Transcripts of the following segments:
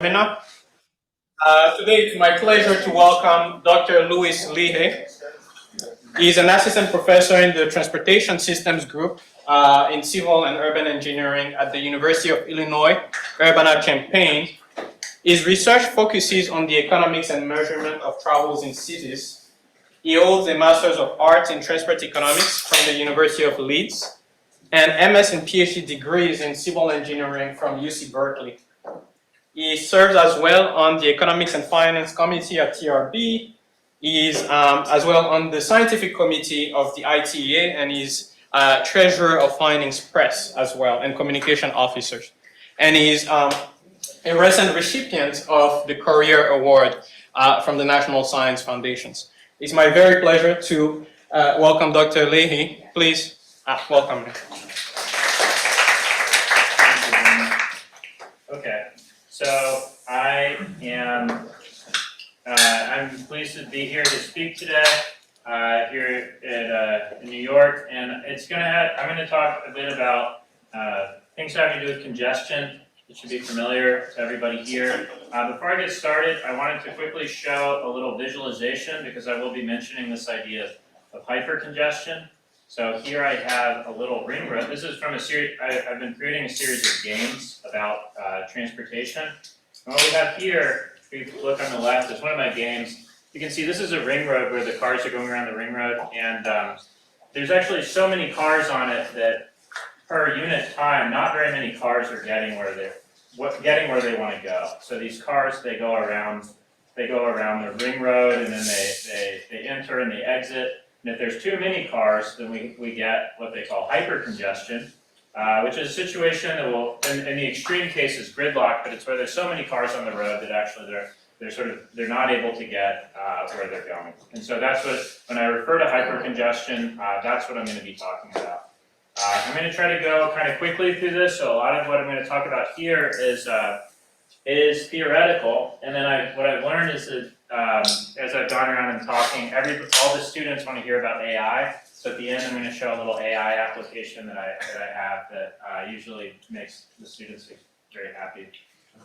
Today it's my pleasure to welcome Dr. Lehe. He's an assistant professor in the Transportation Systems Group in Civil and Urban Engineering at the University of Illinois, Urbana-Champaign. His research focuses on the economics and measurement of travels in cities. He holds a Master's of Arts in Transport Economics from the University of Leeds and MS and PhD degrees in Civil Engineering from UC Berkeley. He serves as well on the Economics and Finance Committee at TRB. He is as well on the Scientific Committee of the ITEA, and he's Treasurer of Findings Press as well, and Communication Officer. And he's a recent recipient of the Career Award from the National Science Foundations. It's my very pleasure to welcome Dr. Lehe. Please welcome him. Okay. So I'm pleased to be here to speak today here in New York, and I'm going to talk a bit about things having to do with congestion. It should be familiar to everybody here. Before I get started, I wanted to quickly show a little visualization because I will be mentioning this idea of hypercongestion. So here I have a little ring road. This is from a series, I've been creating a series of games about transportation. And what we have here, if you look on the left, is one of my games. You can see this is a ring road where the cars are going around the ring road, and there's actually so many cars on it that per unit time, not very many cars are getting where they want to go. So these cars, they go around the ring road, and then they enter and they exit. And if there's too many cars, then we get what they call hypercongestion, which is a situation that will, in the extreme case, is gridlock, but it's where there's so many cars on the road that actually they're not able to get where they're going. And so that's what, when I refer to hypercongestion, that's what I'm going to be talking about. I'm going to try to go kind of quickly through this. So a lot of what I'm going to talk about here is theoretical, and then what I've learned is that as I've gone around and talking, all the students want to hear about AI. So at the end, I'm going to show a little AI application that I have that usually makes the students very happy.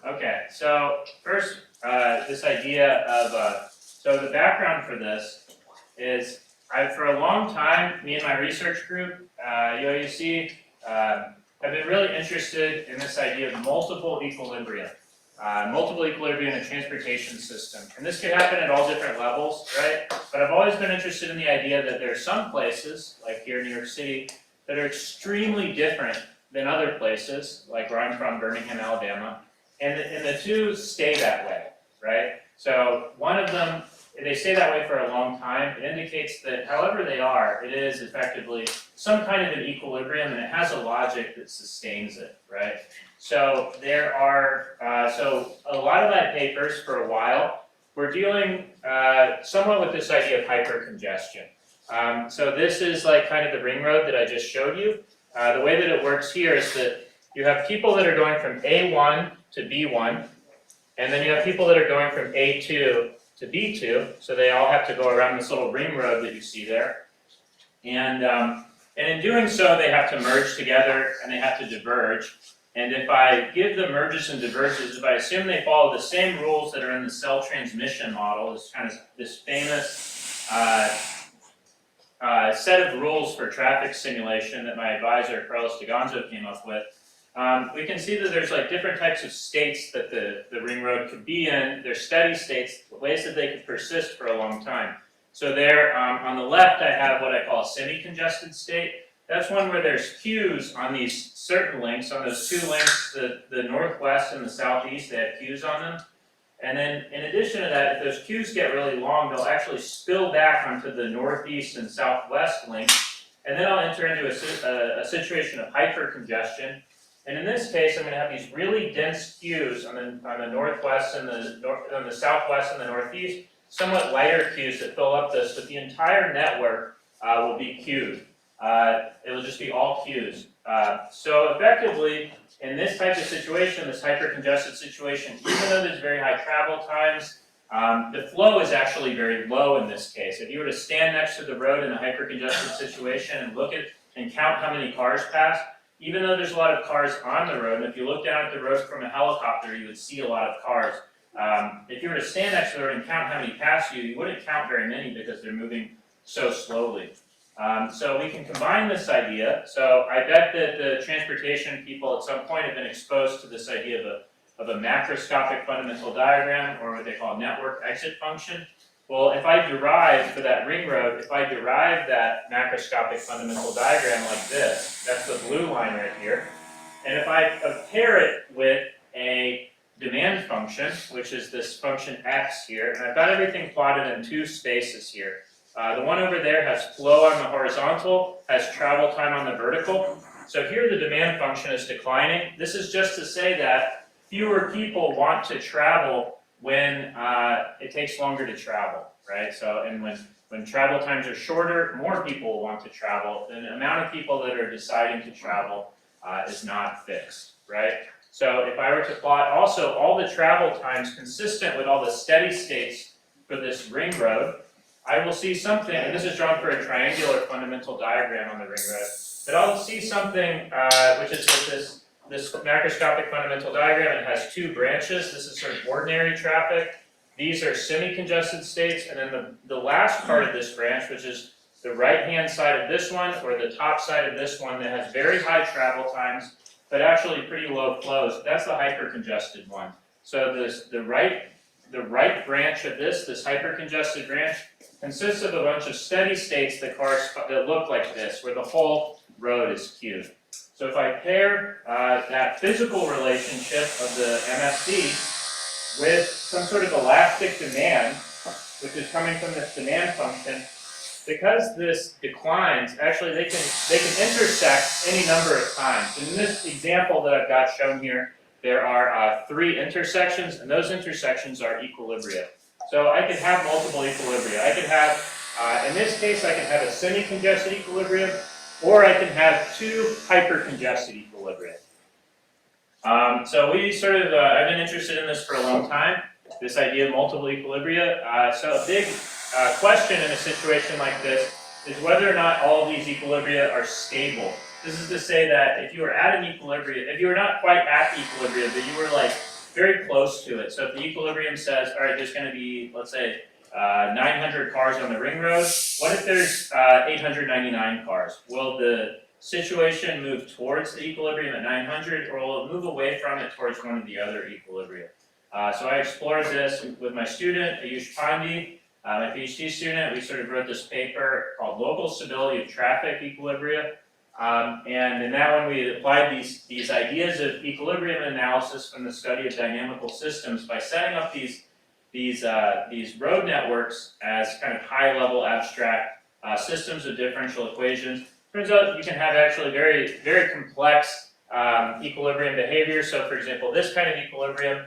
Okay, so first, this idea of so the background for this is for a long time, me and my research group, UIUC, have been really interested in this idea of multiple equilibrium. Multiple equilibrium in a transportation system. And this could happen at all different levels, right? But I've always been interested in the idea that there are some places, like here in New York City, that are extremely different than other places, like where I'm from, Birmingham, Alabama. And the two stay that way, right? So one of them, they stay that way for a long time. It indicates that however they are, it is effectively some kind of an equilibrium, and it has a logic that sustains it, right? So there are, so a lot of my papers for a while were dealing somewhat with this idea of hypercongestion. So this is like kind of the ring road that I just showed you. The way that it works here is that you have people that are going from A1 to B1, and then you have people that are going from A2 to B2, so they all have to go around this little ring road that you see there. And in doing so, they have to merge together and they have to diverge. And if I give them merges and diverges, if I assume they follow the same rules that are in the cell transmission model, this famous set of rules for traffic simulation that my advisor, Carlos DeGonzo, came up with, we can see that there's like different types of states that the ring road could be in. They're steady states, ways that they could persist for a long time. So there, on the left, I have what I call a semi-congested state. That's one where there's queues on these certain links, on those two links, the northwest and the southeast, they have queues on them. And then in addition to that, if those queues get really long, they'll actually spill back onto the northeast and southwest link. And then I'll enter into a situation of hypercongestion. And in this case, I'm going to have these really dense queues on the northwest and on the southwest and the northeast, somewhat lighter queues that fill up this, but the entire network will be queued. It will just be all queues. So effectively, in this type of situation, this hypercongested situation, even though there's very high travel times, the flow is actually very low in this case. If you were to stand next to the road in a hypercongested situation and look at and count how many cars pass, even though there's a lot of cars on the road, and if you look down at the road from a helicopter, you would see a lot of cars. If you were to stand next to the road and count how many pass you, you wouldn't count very many because they're moving so slowly. So we can combine this idea. So I bet that the transportation people at some point have been exposed to this idea of a macroscopic fundamental diagram, or what they call network exit function. Well, if I derive for that ring road, if I derive that macroscopic fundamental diagram like this, that's the blue line right here, and if I pair it with a demand function, which is this function x here, and I've got everything plotted in two spaces here. The one over there has flow on the horizontal, has travel time on the vertical. So here the demand function is declining. This is just to say that fewer people want to travel when it takes longer to travel, right? So, and when travel times are shorter, more people want to travel. The amount of people that are deciding to travel is not fixed, right? So if I were to plot also all the travel times consistent with all the steady states for this ring road, I will see something, and this is drawn for a triangular fundamental diagram on the ring road, but I'll see something which is with this macroscopic fundamental diagram. It has two branches. This is sort of ordinary traffic. These are semi-congested states, and then the last part of this branch, which is the right-hand side of this one, or the top side of this one, that has very high travel times, but actually pretty low flows. That's the hyper-congested one. So the right branch of this hyper-congested branch, consists of a bunch of steady states that look like this, where the whole road is queued. So if I pair that physical relationship of the MSD with some sort of elastic demand, which is coming from this demand function, because this declines, actually they can intersect any number of times. And in this example that I've got shown here, there are 3 intersections, and those intersections are equilibria. So I could have multiple equilibria. I could have, in this case, I can have a semi-congested equilibrium, or I can have 2 hyper-congested equilibria. So we sort of, I've been interested in this for a long time, this idea of multiple equilibria. So a big question in a situation like this is whether or not all of these equilibria are stable. This is to say that if you were at an equilibrium, if you were not quite at the equilibrium, but you were like very close to it. So if the equilibrium says, all right, there's going to be, let's say, 900 cars on the ring road. What if there's 899 cars? Will the situation move towards the equilibrium at 900, or will it move away from it towards one of the other equilibria? So I explored this with my student, Ayush Pandey, my PhD student. We sort of wrote this paper called Local Stability of Traffic Equilibria. And in that one, we applied these ideas of equilibrium analysis from the study of dynamical systems by setting up these road networks as kind of high-level abstract systems of differential equations. Turns out you can have actually very, very complex equilibrium behavior. So, for example, this kind of equilibrium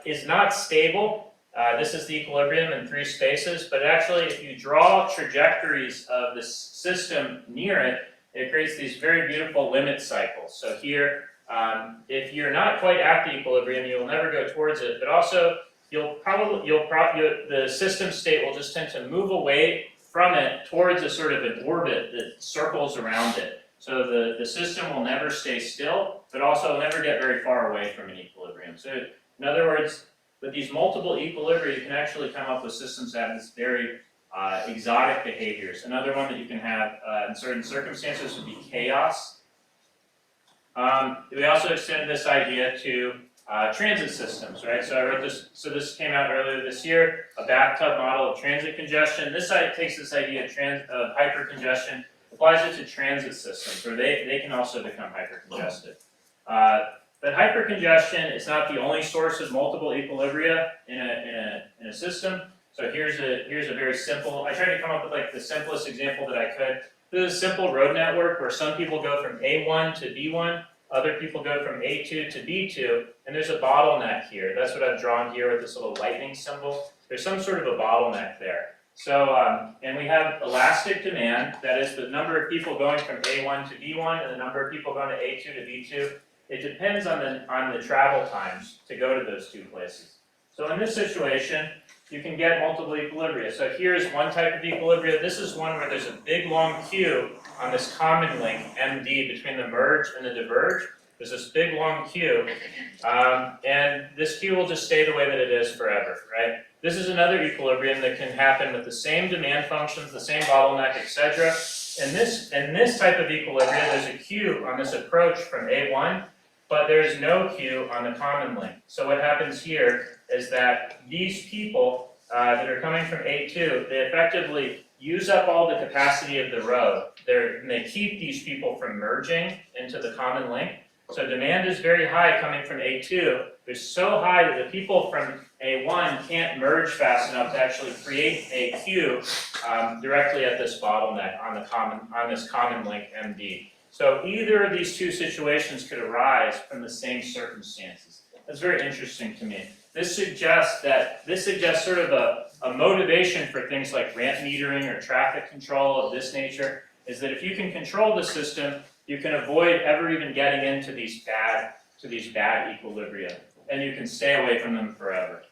is not stable. This is the equilibrium in 3 spaces, but actually, if you draw trajectories of the system near it, it creates these very beautiful limit cycles. So here, if you're not quite at the equilibrium, you'll never go towards it, but also the system state will just tend to move away from it towards a sort of an orbit that circles around it. So the system will never stay still, but also never get very far away from an equilibrium. So in other words, with these multiple equilibria, you can actually come up with systems that have this very exotic behaviors. Another one that you can have in certain circumstances would be chaos. We also extended this idea to transit systems, right? So I wrote this, so this came out earlier this year, a bathtub model of transit congestion. This side takes this idea of hypercongestion, applies it to transit systems, where they can also become hypercongested. But hypercongestion is not the only source of multiple equilibria in a system. So here's a very simple, I tried to come up with like the simplest example that I could. This is a simple road network where some people go from A1 to B1, other people go from A2 to B2, and there's a bottleneck here. That's what I've drawn here with this little lightning symbol. There's some sort of a bottleneck there. So, and we have elastic demand, that is the number of people going from A1 to B1 and the number of people going to A2 to B2. It depends on the travel times to go to those 2 places. So in this situation, you can get multiple equilibria. So here's one type of equilibria. This is one where there's a big long queue on this common link, MD, between the merge and the diverge. There's this big long queue, and this queue will just stay the way that it is forever, right? This is another equilibrium that can happen with the same demand functions, the same bottleneck, etc. In this type of equilibrium, there's a queue on this approach from A1, but there's no queue on the common link. So what happens here is that these people that are coming from A2, they effectively use up all the capacity of the road. And they keep these people from merging into the common link. So demand is very high coming from A2. It's so high that the people from A1 can't merge fast enough to actually create a queue directly at this bottleneck on this common link MD. So either of these two situations could arise from the same circumstances. That's very interesting to me. This suggests sort of a motivation for things like ramp metering or traffic control of this nature, is that if you can control the system, you can avoid ever even getting into these bad equilibria, and you can stay away from them forever.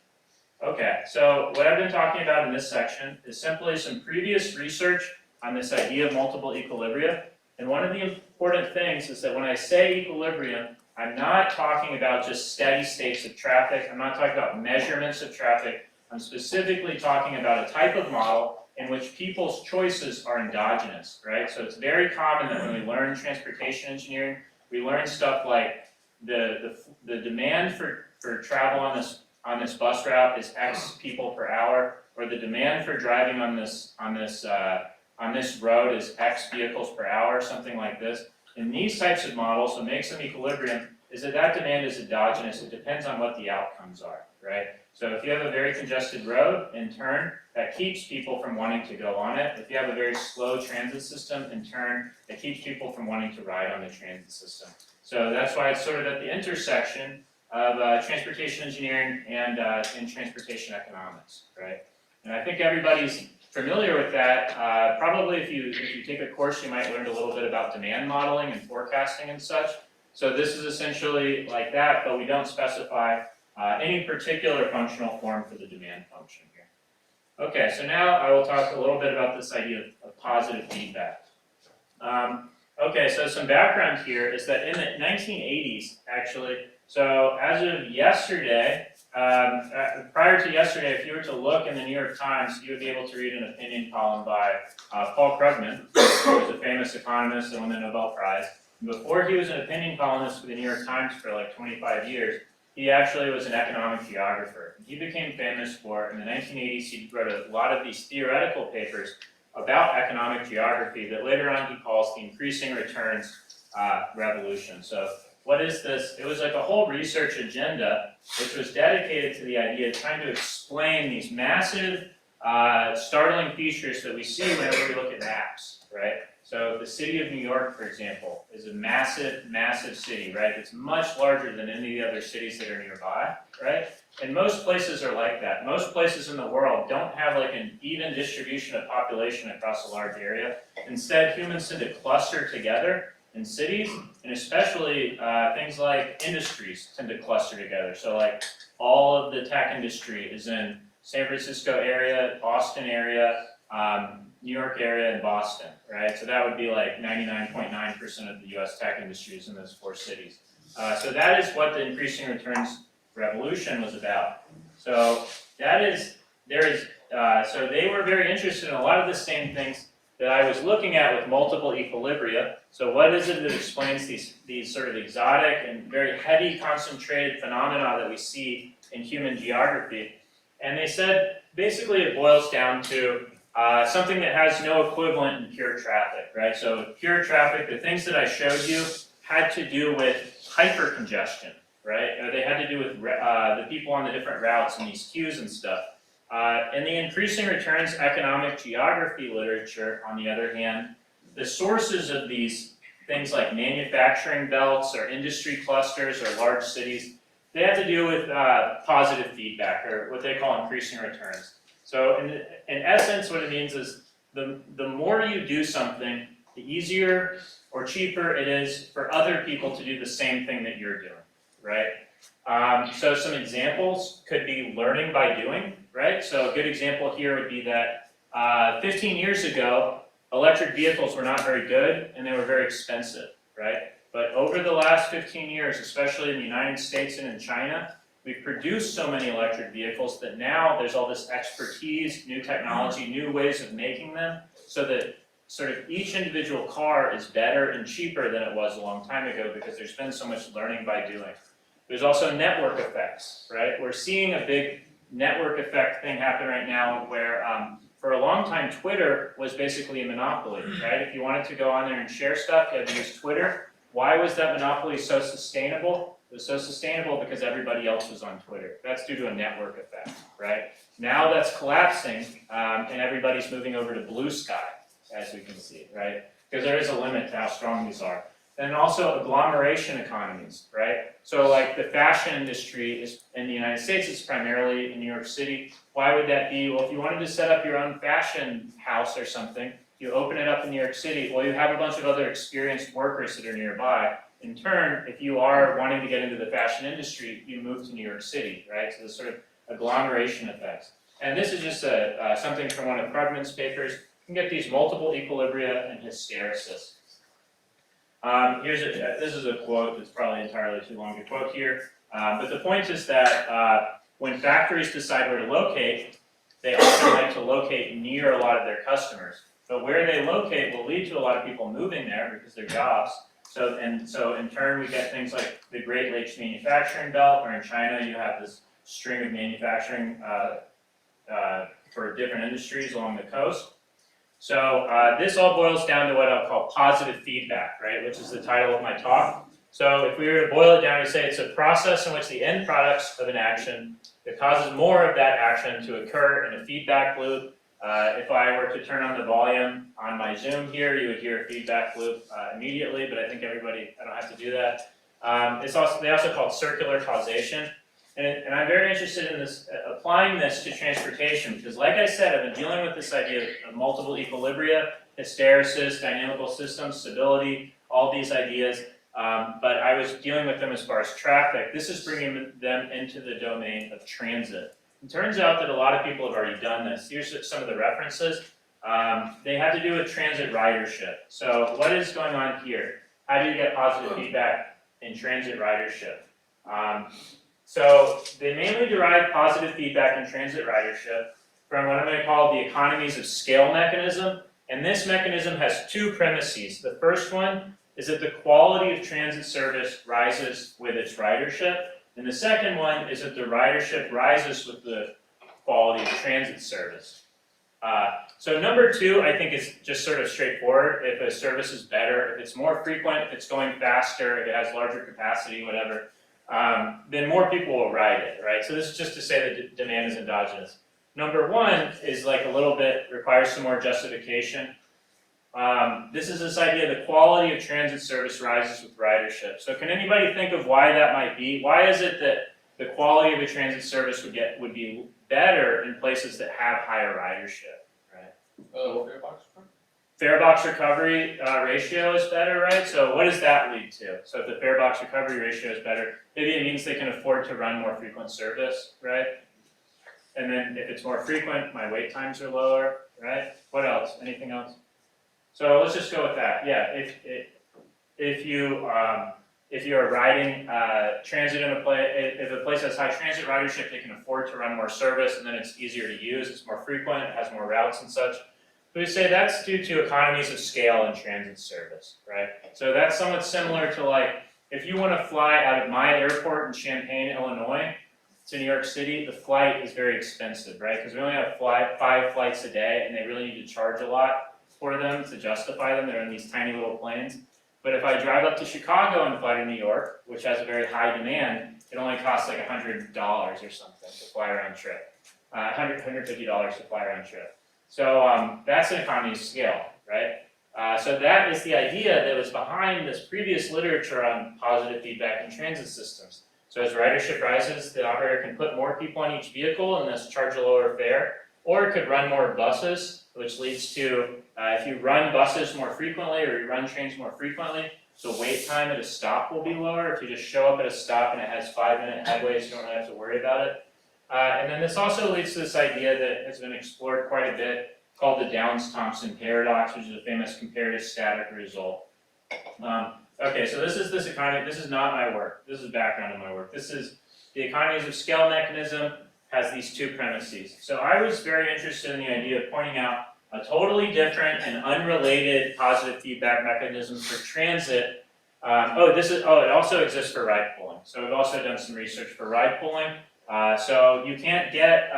Okay, so what I've been talking about in this section is simply some previous research on this idea of multiple equilibria. And one of the important things is that when I say equilibrium, I'm not talking about just steady states of traffic. I'm not talking about measurements of traffic. I'm specifically talking about a type of model in which people's choices are endogenous, right? So it's very common that when we learn transportation engineering, we learn stuff like the demand for travel on this bus route is X people per hour, or the demand for driving on this road is X vehicles per hour, something like this. In these types of models, what makes them equilibrium is that demand is endogenous. It depends on what the outcomes are, right? So if you have a very congested road, in turn, that keeps people from wanting to go on it. If you have a very slow transit system, in turn, it keeps people from wanting to ride on the transit system. So that's why it's sort of at the intersection of transportation engineering and transportation economics, right? And I think everybody's familiar with that. Probably if you take a course, you might learn a little bit about demand modeling and forecasting and such. So this is essentially like that, but we don't specify any particular functional form for the demand function here. Okay, so now I will talk a little bit about this idea of positive feedback. Okay, so some background here is that in the 1980s, actually, so as of yesterday, prior to yesterday, if you were to look in the New York Times, you would be able to read an opinion column by Paul Krugman, who was a famous economist and won the Nobel Prize. And before he was an opinion columnist for the New York Times for like 25 years, he actually was an economic geographer. He became famous for, in the 1980s, he wrote a lot of these theoretical papers about economic geography that later on he calls the increasing returns revolution. So what is this? It was like a whole research agenda which was dedicated to the idea of trying to explain these massive, startling features that we see whenever we look at maps, right? So the city of New York, for example, is a massive, massive city, right? It's much larger than any of the other cities that are nearby, right? And most places are like that. Most places in the world don't have like an even distribution of population across a large area. Instead, humans tend to cluster together in cities, and especially things like industries tend to cluster together. So like all of the tech industry is in San Francisco area, Boston area, New York area, and Boston, right? So that would be like 99.9% of the US tech industry is in those four cities. So that is what the increasing returns revolution was about. So so they were very interested in a lot of the same things that I was looking at with multiple equilibria. So what is it that explains these sort of exotic and very heavy concentrated phenomena that we see in human geography? And they said, basically it boils down to something that has no equivalent in pure traffic, right? So pure traffic, the things that I showed you had to do with hypercongestion, right? Or they had to do with the people on the different routes and these queues and stuff. In the increasing returns economic geography literature, on the other hand, the sources of these things like manufacturing belts or industry clusters or large cities, they have to do with positive feedback, or what they call increasing returns. So in essence, what it means is the more you do something, the easier or cheaper it is for other people to do the same thing that you're doing, right? So some examples could be learning by doing, right? So a good example here would be that 15 years ago, electric vehicles were not very good and they were very expensive, right? But over the last 15 years, especially in the United States and in China, we've produced so many electric vehicles that now there's all this expertise, new technology, new ways of making them, so that sort of each individual car is better and cheaper than it was a long time ago because there's been so much learning by doing. There's also network effects, right? We're seeing a big network effect thing happen right now where for a long time Twitter was basically a monopoly, right? If you wanted to go on there and share stuff, you had to use Twitter. Why was that monopoly so sustainable? It was so sustainable because everybody else was on Twitter. That's due to a network effect, right? Now that's collapsing and everybody's moving over to Blue Sky, as we can see, right? Because there is a limit to how strong these are. And also agglomeration economies, right? So like the fashion industry is in the United States, it's primarily in New York City. Why would that be? Well, if you wanted to set up your own fashion house or something, you open it up in New York City, well, you have a bunch of other experienced workers that are nearby. In turn, if you are wanting to get into the fashion industry, you move to New York City, right? So this sort of agglomeration effects. And this is just something from one of Krugman's papers. You can get these multiple equilibria and hysteresis. This is a quote that's probably entirely too long to quote here, but the point is that when factories decide where to locate, they often like to locate near a lot of their customers. But where they locate will lead to a lot of people moving there because they're jobs. So in turn we get things like the Great Lakes Manufacturing Belt, where in China you have this string of manufacturing for different industries along the coast. So this all boils down to what I'll call positive feedback, right, which is the title of my talk. So if we were to boil it down, we say it's a process in which the end products of an action that causes more of that action to occur in a feedback loop. If I were to turn on the volume on my Zoom here, you would hear a feedback loop immediately, but I think I don't have to do that. They also call it circular causation. And I'm very interested in this, applying this to transportation, because like I said, I've been dealing with this idea of multiple equilibria, hysteresis, dynamical systems, stability, all these ideas, but I was dealing with them as far as traffic. This is bringing them into the domain of transit. It turns out that a lot of people have already done this. Here's some of the references. They have to do with transit ridership. So what is going on here? How do you get positive feedback in transit ridership? So they mainly derive positive feedback in transit ridership from what I'm going to call the economies of scale mechanism. And this mechanism has two premises. The first one is that the quality of transit service rises with its ridership. And the second one is that the ridership rises with the quality of transit service. So number two, I think, is just sort of straightforward. If a service is better, if it's more frequent, if it's going faster, if it has larger capacity, whatever, then more people will ride it, right? So this is just to say that demand is endogenous. Number one is like a little bit, requires some more justification. This is this idea the quality of transit service rises with ridership. So can anybody think of why that might be? Why is it that the quality of a transit service would be better in places that have higher ridership, right? Fare box recovery ratio is better, right? So what does that lead to? So if the fare box recovery ratio is better, maybe it means they can afford to run more frequent service, right? And then if it's more frequent, my wait times are lower, right? What else? Anything else? So let's just go with that. Yeah, if you are riding transit in a place, if a place has high transit ridership, they can afford to run more service, and then it's easier to use. It's more frequent. It has more routes and such. We say that's due to economies of scale in transit service, right? So that's somewhat similar to like, if you want to fly out of my airport in Champaign, Illinois, to New York City, the flight is very expensive, right? Because we only have 5 flights a day, and they really need to charge a lot for them to justify them. They're in these tiny little planes. But if I drive up to Chicago and fly to New York, which has a very high demand, it only costs like $100 or something to fly round trip. $150 to fly round trip. So that's an economy of scale, right? So that is the idea that was behind this previous literature on positive feedback in transit systems. So as ridership rises, the operator can put more people on each vehicle and thus charge a lower fare, or it could run more buses, which leads to, if you run buses more frequently or you run trains more frequently, So wait time at a stop will be lower if you just show up at a stop and it has 5-minute headways, you don't really have to worry about it. And then this also leads to this idea that has been explored quite a bit called the Downs-Thompson paradox, which is a famous comparative static result. Okay, so this is economy. This is not my work. This is background of my work. This is the economies of scale mechanism has these two premises. So I was very interested in the idea of pointing out a totally different and unrelated positive feedback mechanism for transit. It also exists for ride pooling. So we've also done some research for ride pooling. So you can't get,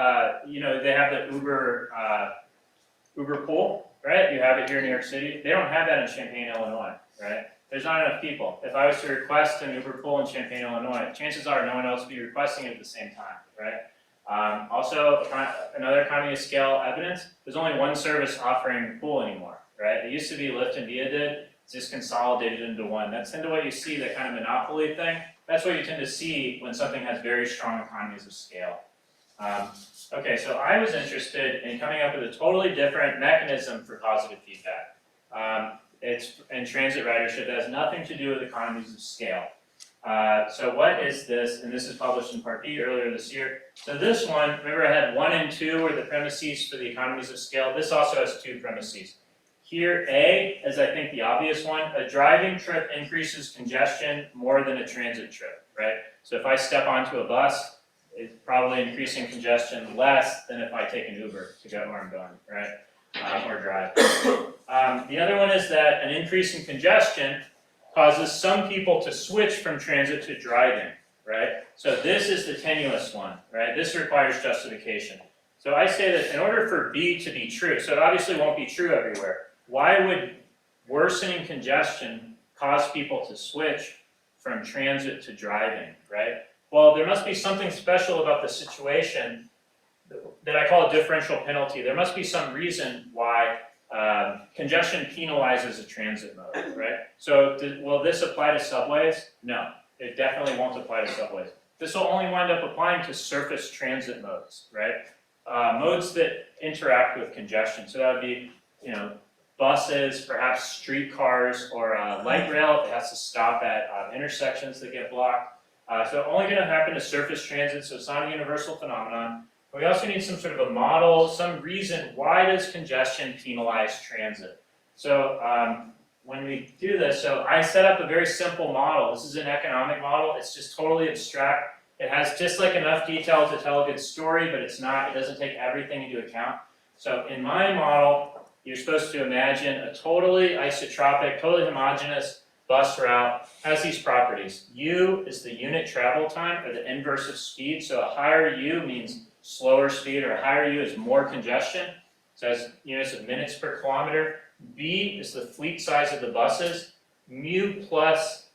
they have the Uber pool, right? You have it here in New York City. They don't have that in Champaign, Illinois, right? There's not enough people. If I was to request an Uber pool in Champaign, Illinois, chances are no one else would be requesting it at the same time, right? Also, another economy of scale evidence, there's only one service offering pool anymore, right? It used to be Lyft and Via did, it's just consolidated into one. That's tend to what you see, that kind of monopoly thing. That's what you tend to see when something has very strong economies of scale. Okay, so I was interested in coming up with a totally different mechanism for positive feedback. It's in transit ridership that has nothing to do with economies of scale. So what is this? And this is published in Part B earlier this year. So this one, remember I had 1 and 2 were the premises for the economies of scale. This also has 2 premises. Here, A is I think the obvious one. A driving trip increases congestion more than a transit trip, right? So if I step onto a bus, it's probably increasing congestion less than if I take an Uber to get where I'm going, right? Or drive. The other one is that an increase in congestion causes some people to switch from transit to driving, right? So this is the tenuous one, right? This requires justification. So I say that in order for B to be true, so it obviously won't be true everywhere, why would worsening congestion cause people to switch from transit to driving, right? Well, there must be something special about the situation that I call a differential penalty. There must be some reason why congestion penalizes a transit mode, right? So will this apply to subways? No, it definitely won't apply to subways. This will only wind up applying to surface transit modes, right? Modes that interact with congestion. So that would be, buses, perhaps streetcars, or light rail if it has to stop at intersections that get blocked. So only going to happen to surface transit, so it's not a universal phenomenon. We also need some sort of a model, some reason why does congestion penalize transit. So when we do this, so I set up a very simple model. This is an economic model. It's just totally abstract. It has just like enough detail to tell a good story, but it doesn't take everything into account. So in my model, you're supposed to imagine a totally isotropic, totally homogeneous bus route has these properties. U is the unit travel time, or the inverse of speed. So a higher U means slower speed, or a higher U is more congestion. So as units of minutes per kilometer. B is the fleet size of the buses. Mu plus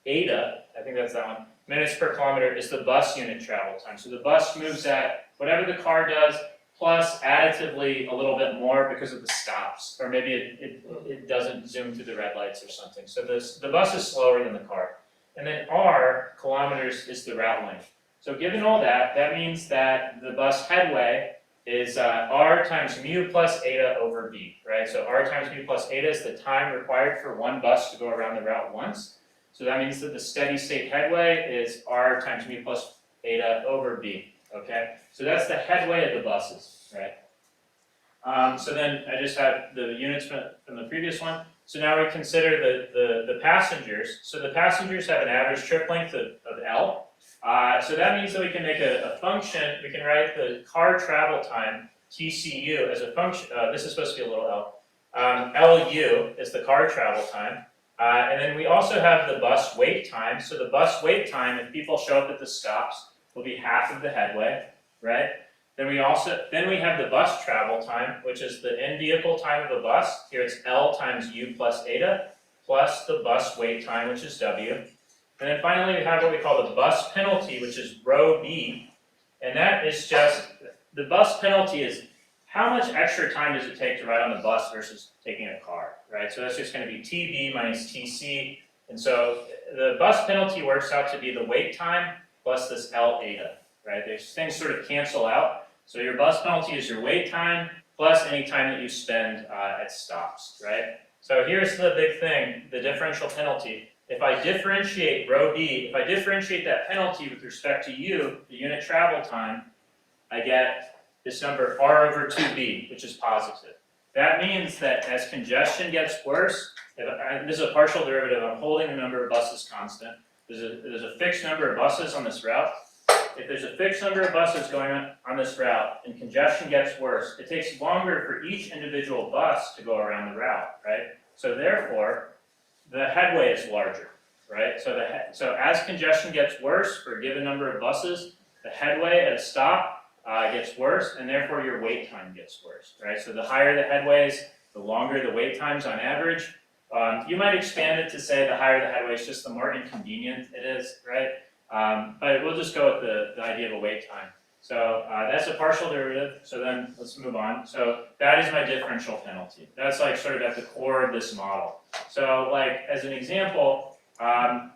eta, I think that's that one, minutes per kilometer is the bus unit travel time. So the bus moves at whatever the car does, plus additively a little bit more because of the stops, or maybe it doesn't zoom through the red lights or something. So the bus is slower than the car. And then R, kilometers, is the route length. So given all that, that means that the bus headway is R times mu plus eta over B, right? So R times mu plus eta is the time required for one bus to go around the route once. So that means that the steady state headway is R times mu plus eta over B. Okay, so that's the headway of the buses, right? So then I just had the units from the previous one. So now we consider the passengers. So the passengers have an average trip length of L. So that means that we can make a function. We can write the car travel time, TCU, as a function. This is supposed to be a little L. LU is the car travel time. And then we also have the bus wait time. So the bus wait time, if people show up at the stops, will be half of the headway, right? Then we have the bus travel time, which is the in-vehicle time of the bus. Here it's L times U plus eta, plus the bus wait time, which is W. And then finally we have what we call the bus penalty, which is rho B. And that is just, the bus penalty is how much extra time does it take to ride on the bus versus taking a car, right? So that's just going to be TB minus TC. And so the bus penalty works out to be the wait time plus this L eta, right? These things sort of cancel out. So your bus penalty is your wait time plus any time that you spend at stops, right? So here's the big thing, the differential penalty. If I differentiate rho b, if I differentiate that penalty with respect to u, the unit travel time, I get this number r over 2b, which is positive. That means that as congestion gets worse, this is a partial derivative, I'm holding the number of buses constant. There's a fixed number of buses on this route. If there's a fixed number of buses going on this route and congestion gets worse, it takes longer for each individual bus to go around the route, right? So therefore, the headway is larger, right? So as congestion gets worse for a given number of buses, the headway at a stop gets worse, and therefore your wait time gets worse, right? So the higher the headways, the longer the wait times on average. You might expand it to say the higher the headways, just the more inconvenient it is, right? But we'll just go with the idea of a wait time. So that's a partial derivative, so then let's move on. So that is my differential penalty. That's like sort of at the core of this model. So like as an example,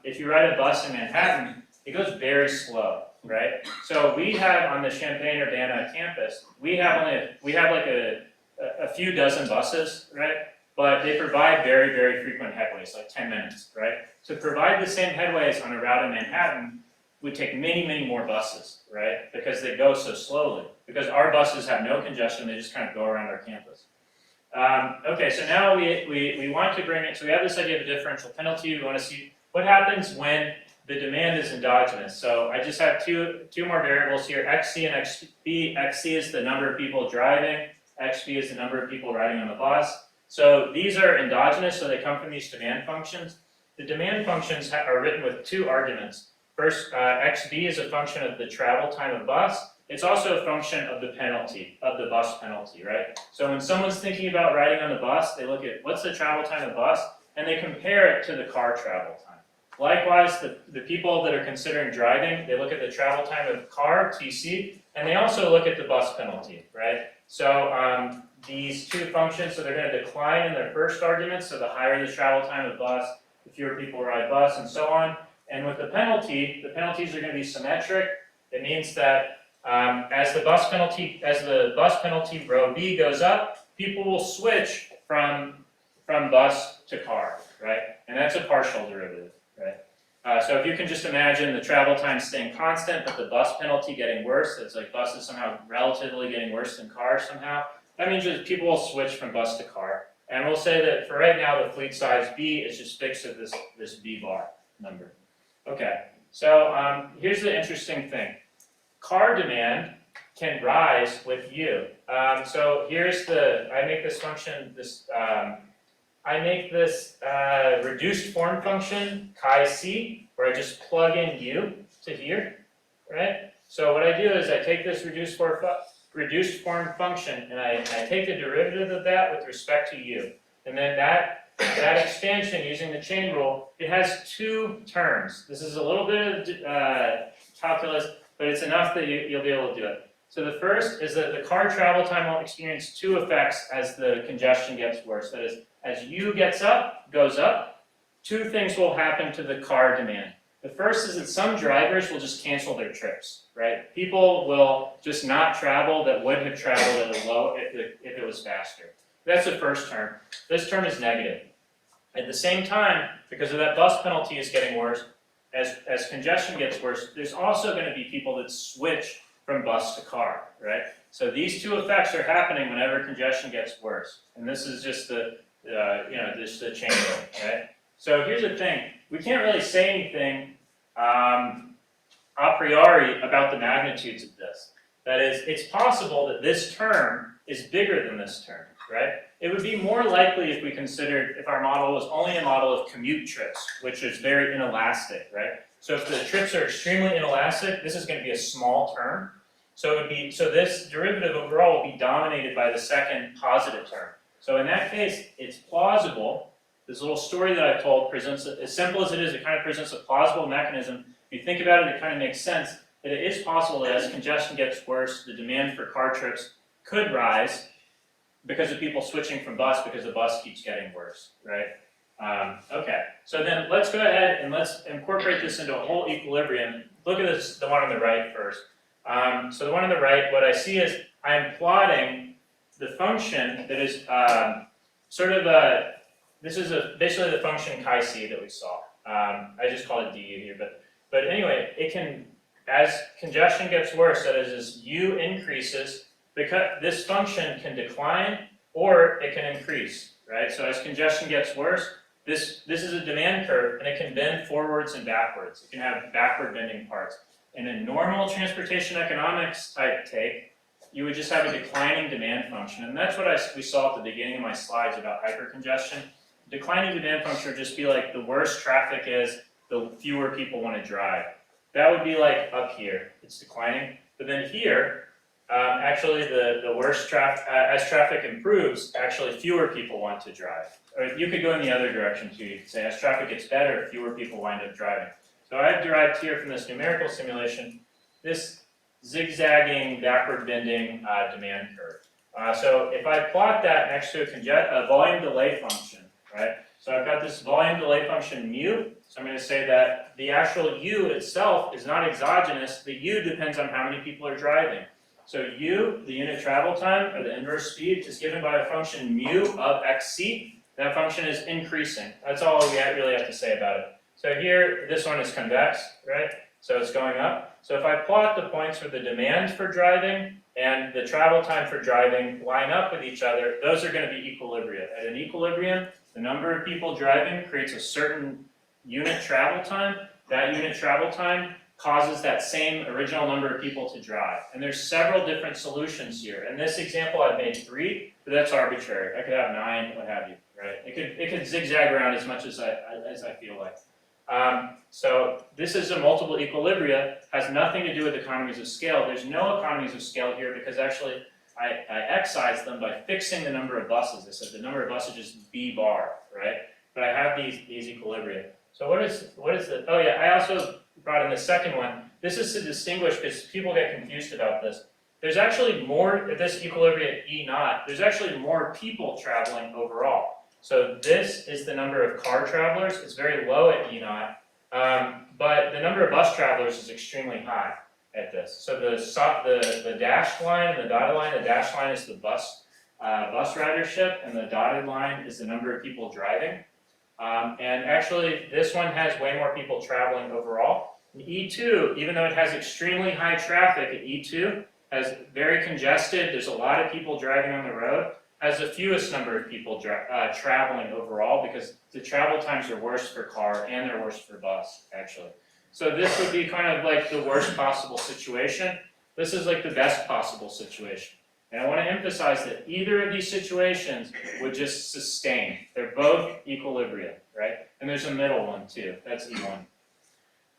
if you ride a bus in Manhattan, it goes very slow, right? So we have on the Champaign-Urbana campus, we have like a few dozen buses, right? But they provide very, very frequent headways, like 10 minutes, right? To provide the same headways on a route in Manhattan would take many, many more buses, right? Because they go so slowly. Because our buses have no congestion, they just kind of go around our campus. Okay, so now we want to bring it, so we have this idea of a differential penalty. We want to see what happens when the demand is endogenous. So I just have two more variables here, XC and XB. XC is the number of people driving, XB is the number of people riding on the bus. So these are endogenous, so they come from these demand functions. The demand functions are written with two arguments. First, XB is a function of the travel time of bus. It's also a function of the penalty, of the bus penalty, right? So when someone's thinking about riding on the bus, they look at what's the travel time of bus, and they compare it to the car travel time. Likewise, the people that are considering driving, they look at the travel time of car, TC, and they also look at the bus penalty, right? So these two functions, so they're going to decline in their first argument, so the higher the travel time of bus, the fewer people ride bus, and so on. And with the penalties are going to be symmetric. It means that as the bus penalty rho b goes up, people will switch from bus to car, right? And that's a partial derivative, right? So if you can just imagine the travel time staying constant, but the bus penalty getting worse, it's like buses somehow relatively getting worse than cars somehow, that means that people will switch from bus to car. And we'll say that for right now, the fleet size B is just fixed at this B bar number. Okay, so here's the interesting thing. Car demand can rise with U. So here's I make this function, I make this reduced form function, chi c, where I just plug in U to here, right? So what I do is I take this reduced form function and I take the derivative of that with respect to U. And then that expansion using the chain rule, it has two terms. This is a little bit of calculus, but it's enough that you'll be able to do it. So the first is that the car travel time will experience two effects as the congestion gets worse. That is, as U goes up, two things will happen to the car demand. The first is that some drivers will just cancel their trips, right? People will just not travel that would have traveled at a low if it was faster. That's the first term. This term is negative. At the same time, because of that bus penalty is getting worse, as congestion gets worse, there's also going to be people that switch from bus to car, right? So these two effects are happening whenever congestion gets worse. And this is just the chain rule, right? So here's the thing. We can't really say anything a priori about the magnitudes of this. That is, it's possible that this term is bigger than this term, right? It would be more likely if we considered, if our model was only a model of commute trips, which is very inelastic, right? So if the trips are extremely inelastic, this is going to be a small term. So this derivative overall will be dominated by the second positive term. So in that case, it's plausible. This little story that I've told presents, as simple as it is, it kind of presents a plausible mechanism. If you think about it, it kind of makes sense that it is possible that as congestion gets worse, the demand for car trips could rise because of people switching from bus because the bus keeps getting worse, right? Okay, so then let's go ahead and let's incorporate this into a whole equilibrium. Look at this, the one on the right first. So the one on the right, what I see is I'm plotting the function that is sort of this is basically the function chi-c that we saw. I just call it du here, but anyway, it can, as congestion gets worse, that is, as u increases, because this function can decline or it can increase, right? So as congestion gets worse, this is a demand curve, and it can bend forwards and backwards. It can have backward bending parts. In a normal transportation economics type take, you would just have a declining demand function, and that's what we saw at the beginning of my slides about hypercongestion. Declining demand function would just be like the worse traffic is, the fewer people want to drive. That would be like up here, it's declining. But then here, actually the worse traffic, as traffic improves, actually fewer people want to drive. Or you could go in the other direction too. You could say as traffic gets better, fewer people wind up driving. So I've derived here from this numerical simulation, this zigzagging, backward bending demand curve. So if I plot that next to a volume delay function, right? So I've got this volume delay function mu. So I'm going to say that the actual u itself is not exogenous. The u depends on how many people are driving. So u, the unit travel time, or the inverse speed, is given by a function mu of xc. That function is increasing. That's all we really have to say about it. So here, this one is convex, right? So it's going up. So if I plot the points where the demand for driving and the travel time for driving line up with each other, those are going to be equilibria. At an equilibrium, the number of people driving creates a certain unit travel time. That unit travel time causes that same original number of people to drive. And there's several different solutions here. In this example, I've made 3, but that's arbitrary. I could have 9, what have you, right? It could zigzag around as much as I feel like. So this is a multiple equilibria, has nothing to do with economies of scale. There's no economies of scale here because actually I excise them by fixing the number of buses. I said the number of buses is b bar, right? But I have these equilibria. So what is the, oh yeah, I also brought in the second one. This is to distinguish, because people get confused about this. There's actually more, this equilibria E naught, there's actually more people traveling overall. So this is the number of car travelers. It's very low at E naught, but the number of bus travelers is extremely high at this. So the dashed line and the dotted line, the dashed line is the bus ridership, and the dotted line is the number of people driving. And actually, this one has way more people traveling overall. And E2, even though it has extremely high traffic at E2, has very congested, there's a lot of people driving on the road, has the fewest number of people traveling overall because the travel times are worse for car and they're worse for bus, actually. So this would be kind of like the worst possible situation. This is like the best possible situation. And I want to emphasize that either of these situations would just sustain. They're both equilibria, right? And there's a middle one too, that's E1.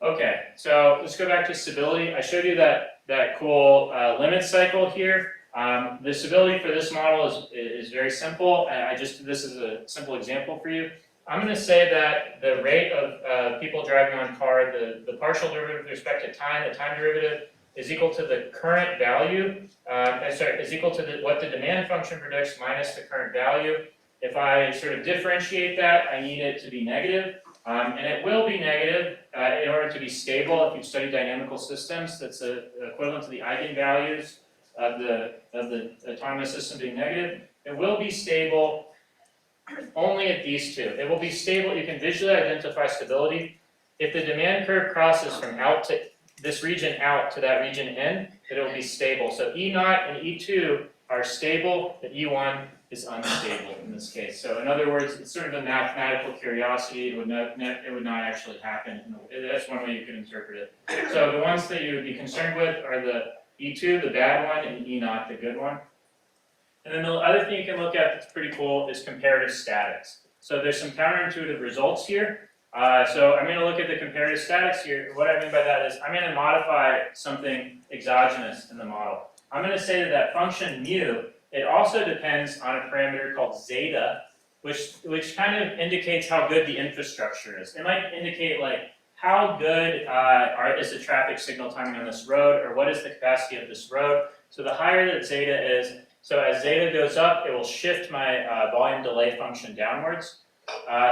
Okay, so let's go back to stability. I showed you that cool limit cycle here. The stability for this model is very simple. This is a simple example for you. I'm going to say that the rate of people driving on car, the partial derivative with respect to time, the time derivative, is equal to the current value, is equal to what the demand function predicts minus the current value. If I sort of differentiate that, I need it to be negative, and it will be negative in order to be stable. If you've studied dynamical systems, that's equivalent to the eigenvalues of the autonomous system being negative. It will be stable only at these two. It will be stable, you can visually identify stability. If the demand curve crosses from out to this region out to that region in, it will be stable. So E naught and E2 are stable, but E1 is unstable in this case. So in other words, it's sort of a mathematical curiosity. It would not actually happen. That's one way you could interpret it. So the ones that you would be concerned with are the E2, the bad one, and E naught, the good one. And then the other thing you can look at that's pretty cool is comparative statics. So there's some counterintuitive results here. So I'm going to look at the comparative statics here. What I mean by that is I'm going to modify something exogenous in the model. I'm going to say that function mu, it also depends on a parameter called zeta, which kind of indicates how good the infrastructure is. It might indicate like how good is the traffic signal timing on this road, or what is the capacity of this road. So the higher that zeta is, so as zeta goes up, it will shift my volume delay function downwards.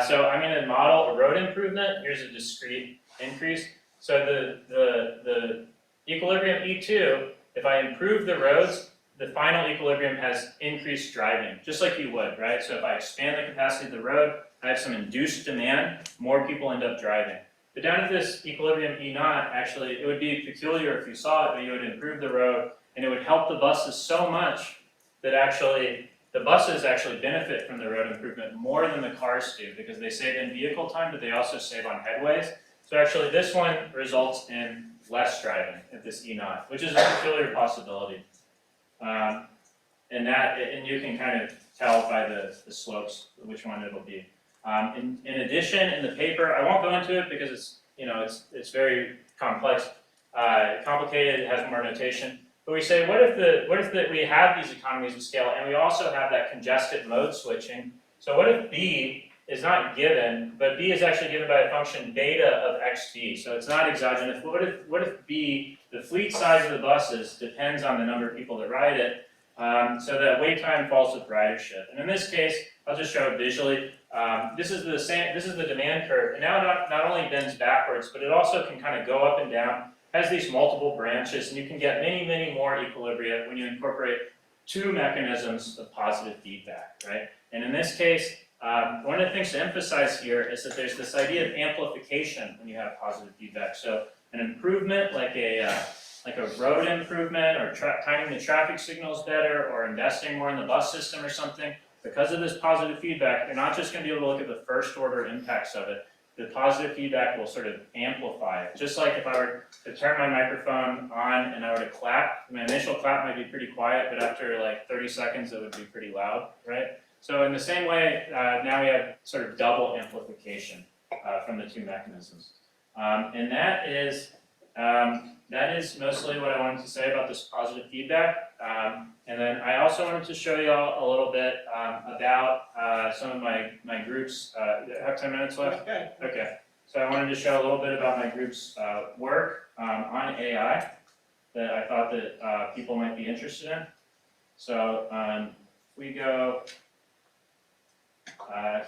So I'm going to model a road improvement. Here's a discrete increase. So the equilibrium E2, if I improve the roads, the final equilibrium has increased driving, just like you would, right? So if I expand the capacity of the road, I have some induced demand, more people end up driving. But down at this equilibrium E naught, actually, it would be peculiar if you saw it, but you would improve the road, and it would help the buses so much that actually the buses actually benefit from the road improvement more than the cars do, because they save in vehicle time, but they also save on headways. So actually, this one results in less driving at this E naught, which is a peculiar possibility. And you can kind of tell by the slopes which one it'll be. In addition, in the paper, I won't go into it because it's very complex, complicated. It has more notation. But we say, what if we have these economies of scale, and we also have that congested mode switching? So what if B is not given, but B is actually given by a function beta of xt? So it's not exogenous. What if B, the fleet size of the buses, depends on the number of people that ride it? So that wait time falls with ridership. And in this case, I'll just show it visually. This is the demand curve, and now not only bends backwards, but it also can kind of go up and down, has these multiple branches, and you can get many, many more equilibria when you incorporate two mechanisms of positive feedback, right? And in this case, one of the things to emphasize here is that there's this idea of amplification when you have positive feedback. So an improvement like a road improvement, or timing the traffic signals better, or investing more in the bus system or something, because of this positive feedback, you're not just going to be able to look at the first order impacts of it. The positive feedback will sort of amplify it. Just like if I were to turn my microphone on and I were to clap, my initial clap might be pretty quiet, but after like 30 seconds it would be pretty loud, right? So in the same way, now we have sort of double amplification from the two mechanisms. And that is mostly what I wanted to say about this positive feedback. And then I also wanted to show you all a little bit about some of my groups. I have 10 minutes left? Okay. So I wanted to show a little bit about my group's work on AI that I thought that people might be interested in. So if we go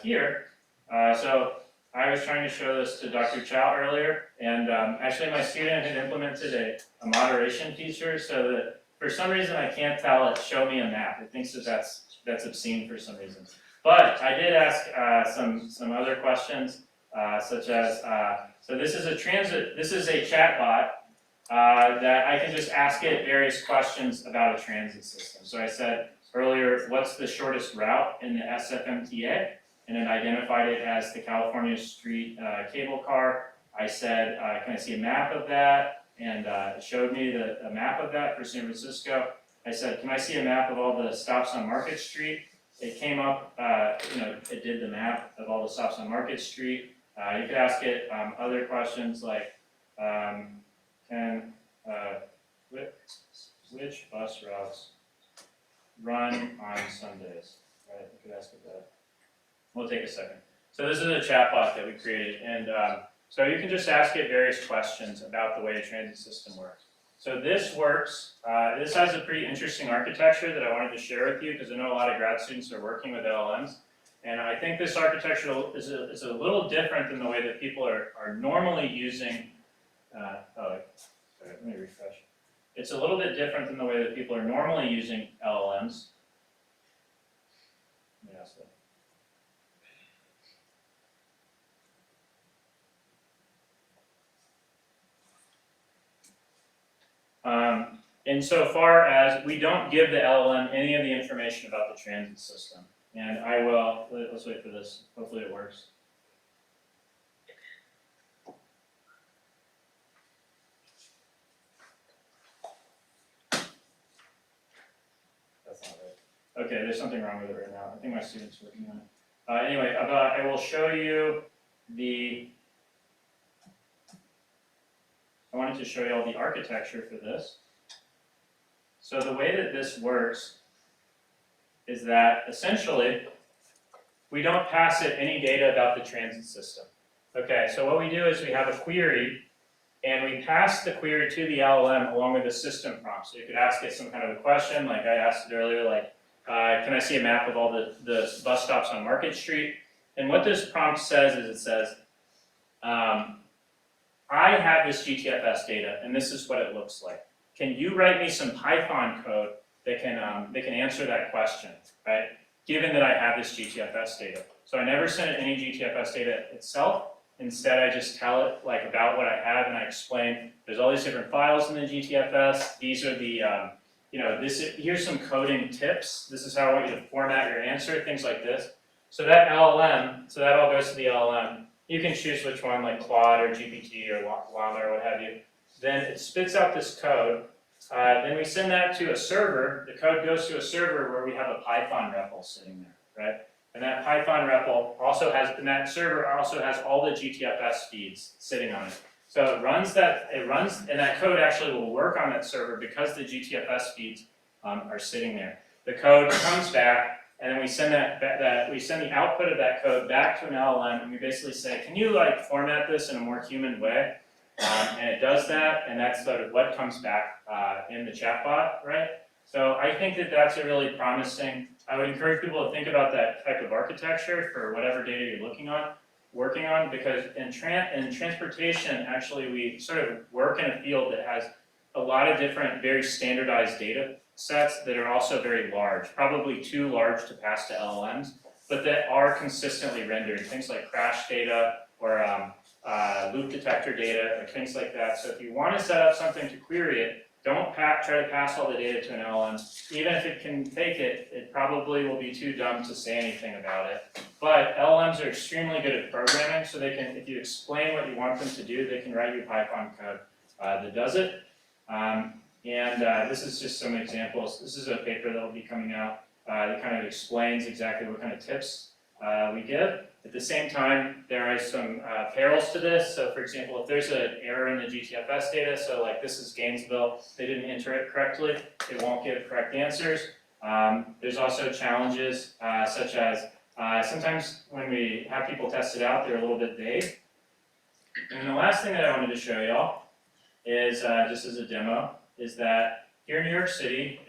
here, so I was trying to show this to Dr. Chow earlier, and actually my student had implemented a moderation feature so that for some reason I can't tell it, show me a map. It thinks that that's obscene for some reason. But I did ask some other questions, such as, so this is a chatbot that I can just ask it various questions about a transit system. So I said earlier, what's the shortest route in the SFMTA? And it identified it as the California Street cable car. I said, can I see a map of that? And it showed me a map of that for San Francisco. I said, can I see a map of all the stops on Market Street? It came up, it did the map of all the stops on Market Street. You could ask it other questions like, which bus routes run on Sundays? Right, you could ask it that. We'll take a second. So this is a chatbot that we created, and so you can just ask it various questions about the way a transit system works. So this works, this has a pretty interesting architecture that I wanted to share with you because I know a lot of grad students are working with LLMs. And I think this architecture is a little different than the way that people are normally using, sorry, let me refresh. It's a little bit different than the way that people are normally using LLMs. Let me ask that. Insofar as we don't give the LLM any of the information about the transit system. And I will, let's wait for this, hopefully it works. That's not right. Okay, there's something wrong with it right now. I think my student's working on it. Anyway, I will show you I wanted to show you all the architecture for this. So the way that this works is that essentially we don't pass it any data about the transit system. Okay, so what we do is we have a query and we pass the query to the LLM along with a system prompt. So you could ask it some kind of a question, like I asked it earlier, like, can I see a map of all the bus stops on Market Street? And what this prompt says is it says, I have this GTFS data and this is what it looks like. Can you write me some Python code that can answer that question, right? Given that I have this GTFS data. So I never send it any GTFS data itself. Instead, I just tell it like about what I have, and I explain there's all these different files in the GTFS. These are the, here's some coding tips. This is how I want you to format your answer, things like this. So that LLM, so that all goes to the LLM. You can choose which one, like Claude or GPT or Llama or what have you. Then it spits out this code. Then we send that to a server. The code goes to a server where we have a Python REPL sitting there, right? And that Python REPL also has, and that server also has all the GTFS feeds sitting on it. So it runs, and that code actually will work on that server because the GTFS feeds are sitting there. The code comes back, and then we send we send the output of that code back to an LLM, and we basically say, can you like format this in a more human way? And it does that, and that's sort of what comes back in the chatbot, right? So I think that that's a really promising. I would encourage people to think about that type of architecture for whatever data you're working on, because in transportation, actually, we sort of work in a field that has a lot of different, very standardized data sets that are also very large, probably too large to pass to LLMs, but that are consistently rendered, things like crash data or loop detector data or things like that. So if you want to set up something to query it, don't try to pass all the data to an LLM. Even if it can take it, it probably will be too dumb to say anything about it. But LLMs are extremely good at programming, so they can, if you explain what you want them to do, they can write you Python code that does it. This is just some examples. This is a paper that will be coming out that kind of explains exactly what kind of tips we give. At the same time, there are some perils to this. So for example, if there's an error in the GTFS data, so like this is Gainesville, they didn't enter it correctly, it won't give correct answers. There's also challenges such as sometimes when we have people test it out, they're a little bit vague. And the last thing that I wanted to show y'all is, just as a demo, is that here in New York City,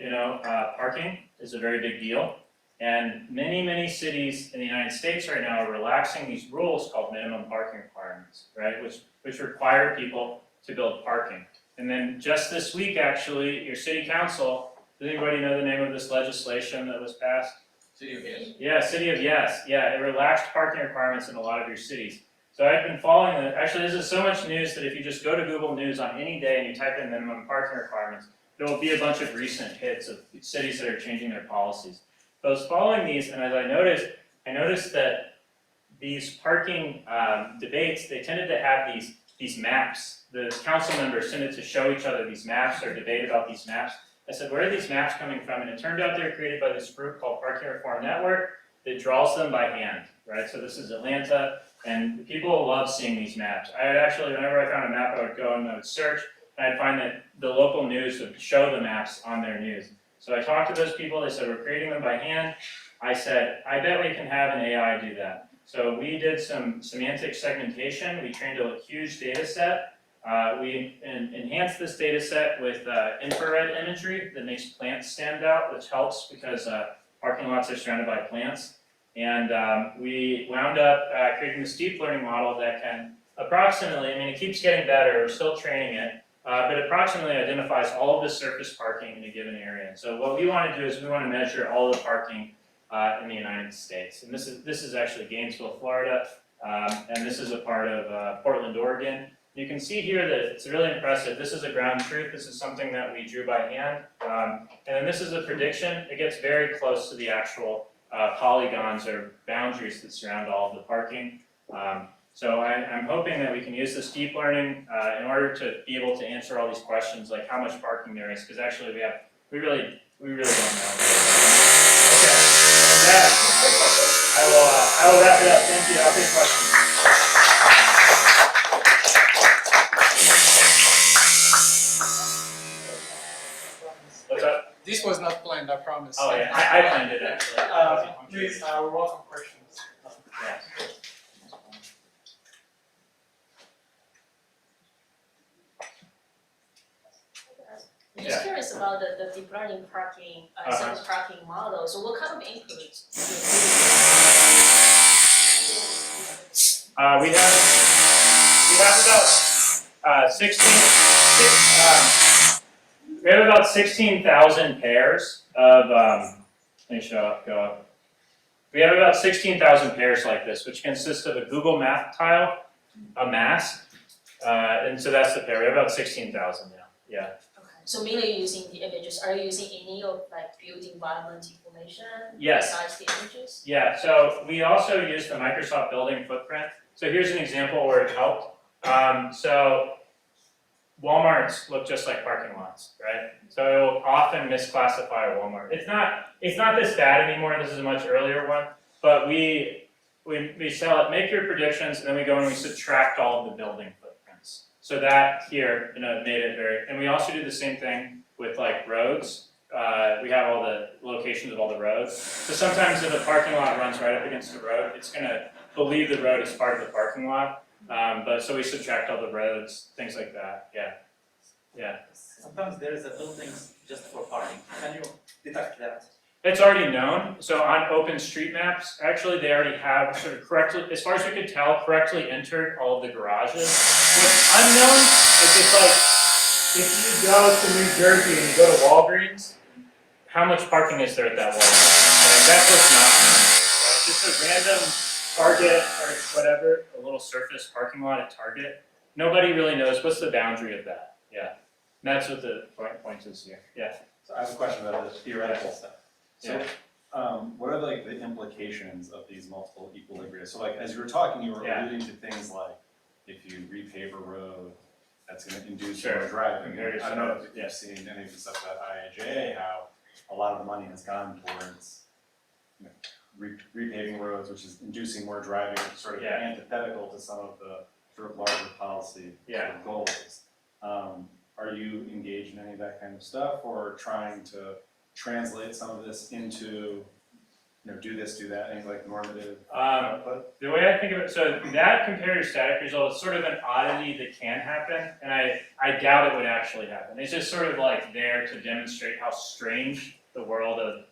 parking is a very big deal. And many, many cities in the United States right now are relaxing these rules called minimum parking requirements, right? Which require people to build parking. And then just this week, actually, your city council, does anybody know the name of this legislation that was passed? City of Yes. Yeah, City of Yes. Yeah, it relaxed parking requirements in a lot of your cities. So I've been following it. Actually, this is so much news that if you just go to Google News on any day and you type in minimum parking requirements, there will be a bunch of recent hits of cities that are changing their policies. So I was following these, and as I noticed that these parking debates, they tended to have these maps. The council members tended to show each other these maps or debate about these maps. I said, where are these maps coming from? And it turned out they were created by this group called Parking Reform Network that draws them by hand, right? So this is Atlanta, and people love seeing these maps. I would actually, whenever I found a map, I would go and I would search, and I'd find that the local news would show the maps on their news. So I talked to those people, they said, we're creating them by hand. I said, I bet we can have an AI do that. So we did some semantic segmentation. We trained a huge data set. We enhanced this data set with infrared imagery that makes plants stand out, which helps because parking lots are surrounded by plants. And we wound up creating this deep learning model that can approximately, it keeps getting better, we're still training it, but approximately identifies all of the surface parking in a given area. So what we want to do is we want to measure all the parking in the United States. And this is actually Gainesville, Florida, and this is a part of Portland, Oregon. You can see here that it's really impressive. This is a ground truth. This is something that we drew by hand. And then this is a prediction. It gets very close to the actual polygons or boundaries that surround all of the parking. So I'm hoping that we can use this deep learning in order to be able to answer all these questions, like how much parking there is, because actually we really don't know. Okay, with that, I will wrap it up. Thank you. I'll take questions. What's up? This was not planned, I promise. Oh yeah, I planned it actually. Please, we welcome questions. Yeah. I'm just curious about the deep learning parking, surface parking model. So what kind of input? We have about 16,000 pairs of, let me go up. We have about 16,000 pairs like this, which consists of a Google Map tile, a mask, and so that's the pair. We have about 16,000 now. Yeah. Okay. So mainly using the images. Are you using any of like built environment information Yes. besides the images? Yeah. So we also use the Microsoft Building Footprint. So here's an example where it helped. So Walmarts look just like parking lots, right? So it will often misclassify a Walmart. It's not this bad anymore. This is a much earlier one, but we sell it. Make your predictions, and then we go and we subtract all of the building footprints. So that here, made it very. And we also do the same thing with like roads. We have all the locations of all the roads. So sometimes if a parking lot runs right up against the road, it's gonna believe the road is part of the parking lot. But so we subtract all the roads, things like that. Yeah. Sometimes there is a buildings just for parking. Can you detect that? It's already known. So on OpenStreetMaps, actually they already have sort of correctly, as far as we could tell, correctly entered all of the garages. What's unknown is just like, if you go to New Jersey and you go to Walgreens, how much parking is there at that Walgreens? Like, that's what's not known. Right? Just a random Target or whatever, a little surface parking lot at Target. Nobody really knows what's the boundary of that. Yeah. And that's what the point is here. Yeah. So I have a question about the theoretical stuff. So, Yeah. what are like the implications of these multiple equilibria? So like, as you were talking, you were Yeah. alluding to things like, if you repave a road, that's gonna induce Sure. more driving. Very I don't know if yeah. you've seen any of the stuff about IIJA, how a lot of the money has gone towards repaving roads, which is inducing more driving, sort of Yeah. antithetical to some of the sort of larger policy sort of goals. Are you engaged in any of that kind of stuff, or trying to translate some of this into, do this, do that, any like normative output? The way I think of it, so that compared to static result is sort of an oddity that can happen, and I doubt it would actually happen. It's just sort of like there to demonstrate how strange the world of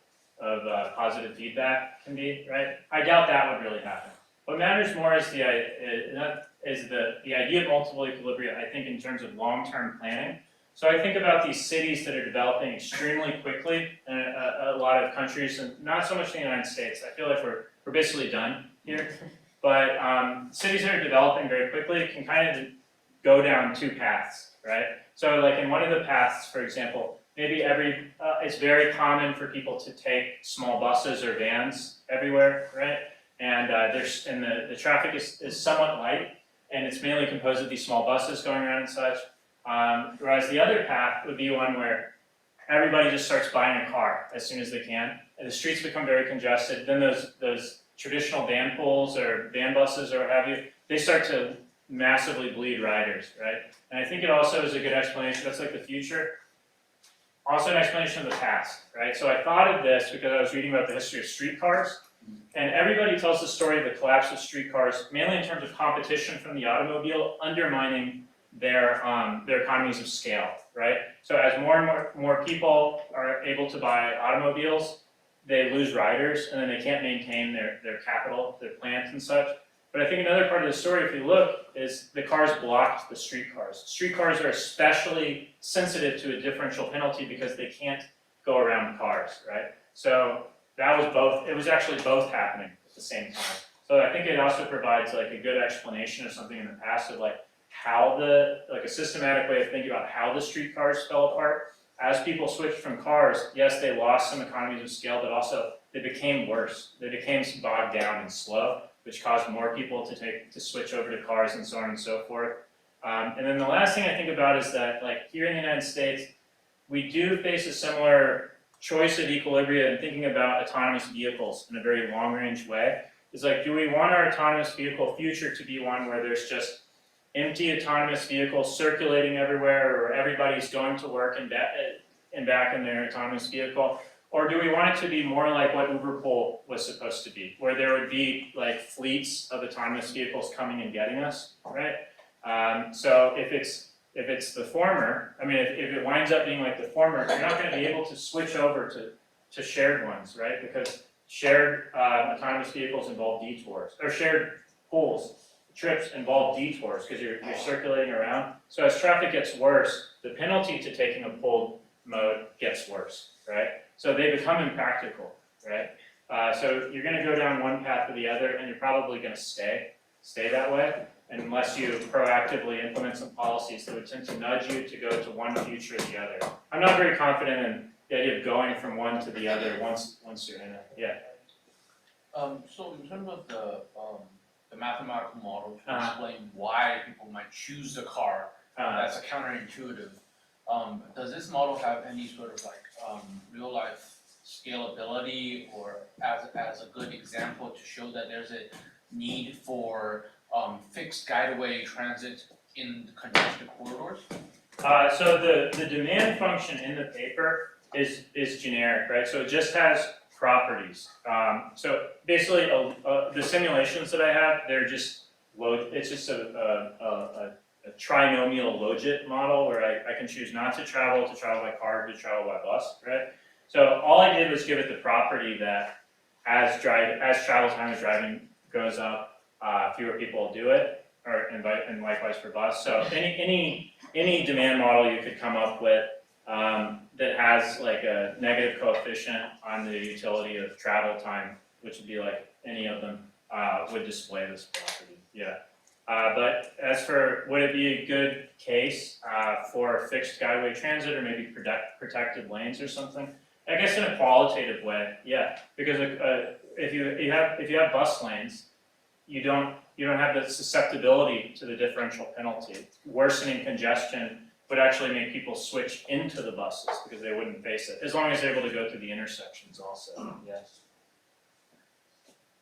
positive feedback can be, right? I doubt that would really happen. What matters more is the idea of multiple equilibria, I think, in terms of long-term planning. So I think about these cities that are developing extremely quickly in a lot of countries, and not so much in the United States. I feel like we're basically done here. But cities that are developing very quickly can kind of go down two paths, right? So like in one of the paths, for example, maybe it's very common for people to take small buses or vans everywhere, right? And the traffic is somewhat light, and it's mainly composed of these small buses going around and such. Whereas the other path would be one where everybody just starts buying a car as soon as they can, and the streets become very congested. Then those traditional van pools or van buses or what have you, they start to massively bleed riders, right? And I think it also is a good explanation. That's like the future. Also an explanation of the past, right? So I thought of this because I was reading about the history of streetcars, and everybody tells the story of the collapse of streetcars, mainly in terms of competition from the automobile undermining their economies of scale, right? So as more and more people are able to buy automobiles, they lose riders, and then they can't maintain their capital, their plants and such. But I think another part of the story, if you look, is the cars blocked the streetcars. Streetcars are especially sensitive to a differential penalty because they can't go around cars, right? So that was both, it was actually both happening at the same time. So I think it also provides like a good explanation of something in the past of like how a systematic way of thinking about how the streetcars fell apart. As people switched from cars, yes, they lost some economies of scale, but also they became worse. They became bogged down and slow, which caused more people to switch over to cars and so on and so forth. And then the last thing I think about is that like here in the United States, we do face a similar choice of equilibria in thinking about autonomous vehicles in a very long-range way. It's like, do we want our autonomous vehicle future to be one where there's just empty autonomous vehicles circulating everywhere, or everybody's going to work and back in their autonomous vehicle? Or do we want it to be more like what Uber Pool was supposed to be, where there would be like fleets of autonomous vehicles coming and getting us, right? So if it's the former, I mean, if it winds up being like the former, you're not going to be able to switch over to shared ones, right? Because shared autonomous vehicles involve detours, or shared pools. Trips involve detours because you're circulating around. So as traffic gets worse, the penalty to taking a pooled mode gets worse, right? So they become impractical, right? So you're gonna go down one path or the other, and you're probably gonna stay that way, unless you proactively implement some policies that would tend to nudge you to go to one future or the other. I'm not very confident in the idea of going from one to the other once you're in it. Yeah. So in terms of the mathematical model to explain why people might choose the car, that's a counterintuitive. Does this model have any sort of like real life scalability, or as a good example to show that there's a need for fixed guideway transit in congested corridors? So the demand function in the paper is generic, right? So it just has properties. So basically, the simulations that I have, they're just it's just a trinomial logit model where I can choose not to travel by car, to travel by bus, right? So all I did was give it the property that as travel time of driving goes up, fewer people do it, and likewise for bus. So any demand model you could come up with that has like a negative coefficient on the utility of travel time, which would be like any of them, would display this property. Yeah. But as for would it be a good case for fixed guideway transit or maybe protected lanes or something? I guess in a qualitative way, yeah. Because if you have bus lanes, you don't have the susceptibility to the differential penalty. Worsening congestion would actually make people switch into the buses because they wouldn't face it, as long as they're able to go through the intersections also. Yes.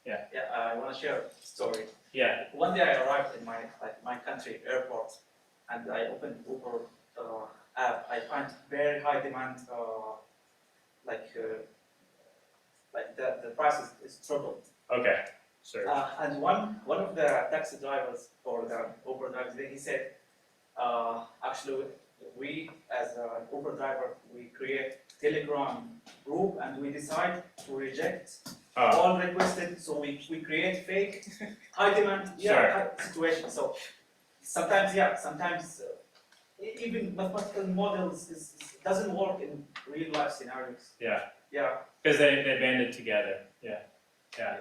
Yeah, I want to share a story. Yeah. One day I arrived in my country airport, and I opened Uber app. I find very high demand. The price is tripled. Okay. Sure. And one of the taxi drivers or the Uber drivers, he said, actually, we as an Uber driver, we create Telegram group and we decide to reject all requested. So we create fake high demand situation. So sometimes even mathematical models doesn't work in real life scenarios. Yeah. Yeah. Because they banded together. Yeah. Yeah.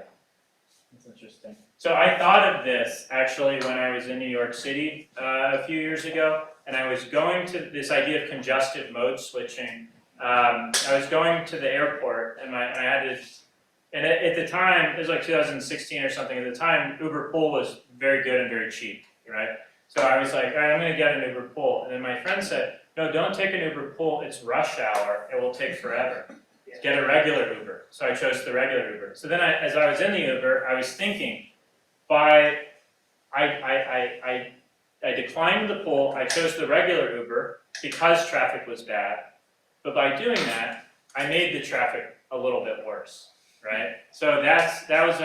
That's interesting. So I thought of this actually when I was in New York City a few years ago, and I was going to this idea of congestive mode switching. I was going to the airport, and I had to, and at the time, it was like 2016 or something, at the time, Uber Pool was very good and very cheap, right? So I was like, all right, I'm gonna get an Uber Pool. And then my friend said, no, don't take an Uber Pool, it's rush hour, it will take forever. Get a regular Uber. So I chose the regular Uber. So then as I was in the Uber, I was thinking, I declined the pool, I chose the regular Uber because traffic was bad. But by doing that, I made the traffic a little bit worse, right? So that was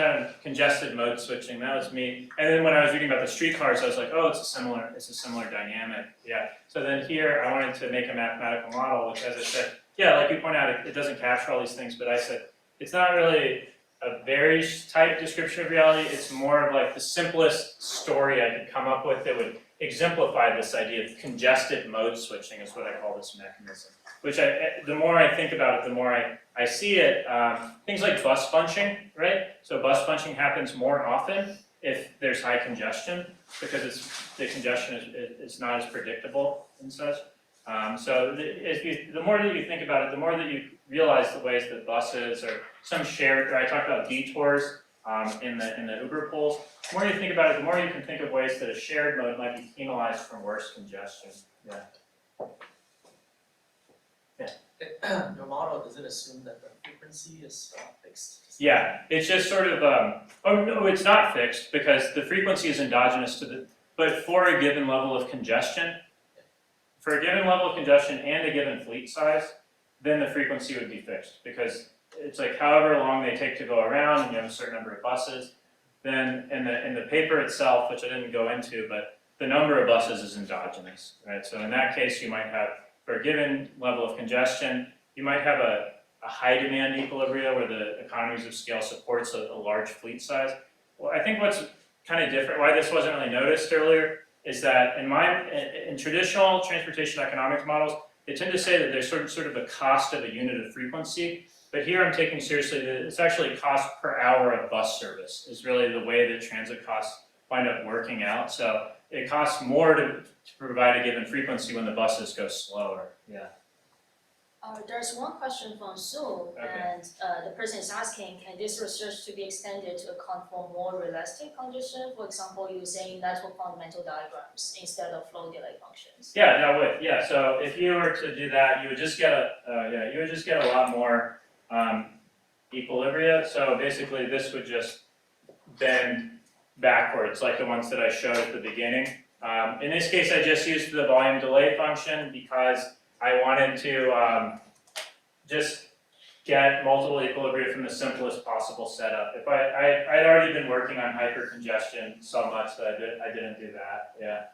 congested mode switching, that was me. And then when I was reading about the streetcars, I was like, oh, it's a similar dynamic, yeah. So then here, I wanted to make a mathematical model, which as I said, yeah, like you point out, it doesn't capture all these things, but I said, it's not really a very tight description of reality, it's more of like the simplest story I could come up with that would exemplify this idea of congested mode switching is what I call this mechanism. Which the more I think about it, the more I see it, things like bus bunching, right? So bus bunching happens more often if there's high congestion, because the congestion is not as predictable and such. So the more that you think about it, the more that you realize the ways that buses or some shared, or I talked about detours in the Uber pools, the more you think about it, the more you can think of ways that a shared mode might be penalized from worse congestion. Yeah. Your model, does it assume that the frequency is fixed? Yeah, it's just sort of, oh no, it's not fixed because the frequency is endogenous to but for a given level of congestion, and a given fleet size, then the frequency would be fixed because it's like however long they take to go around and you have a certain number of buses, then in the paper itself, which I didn't go into, but the number of buses is endogenous, right? So in that case, you might have, for a given level of congestion, you might have a high demand equilibrium where the economies of scale supports a large fleet size. Well, I think what's kind of different, why this wasn't really noticed earlier, is that in traditional transportation economics models, they tend to say that there's sort of a cost of a unit of frequency, But here I'm taking seriously that it's actually cost per hour of bus service is really the way that transit costs wind up working out. So it costs more to provide a given frequency when the buses go slower. Yeah. There's one question from Zoom, Okay. and the person is asking, can this research to be extended to account for more realistic conditions? For example, using network fundamental diagrams instead of flow delay functions. Yeah, that would. Yeah. So if you were to do that, you would just get a lot more equilibria. So basically, this would just bend backwards, like the ones that I showed at the beginning. In this case, I just used the volume delay function because I wanted to just get multiple equilibria from the simplest possible setup. If I'd already been working on hypercongestion so much that I didn't do that. Yeah.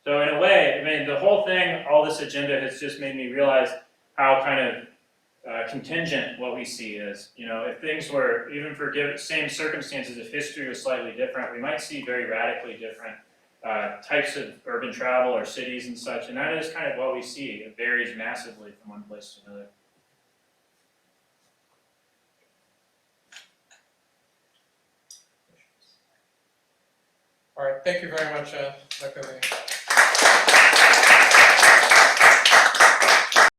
So in a way, I mean, the whole thing, all this agenda has just made me realize how kind of contingent what we see is. You know, if things were, even for same circumstances, if history was slightly different, we might see very radically different types of urban travel or cities and such, and that is kind of what we see. It varies massively from one place to another. All right, thank you very much, Dr. Lehe.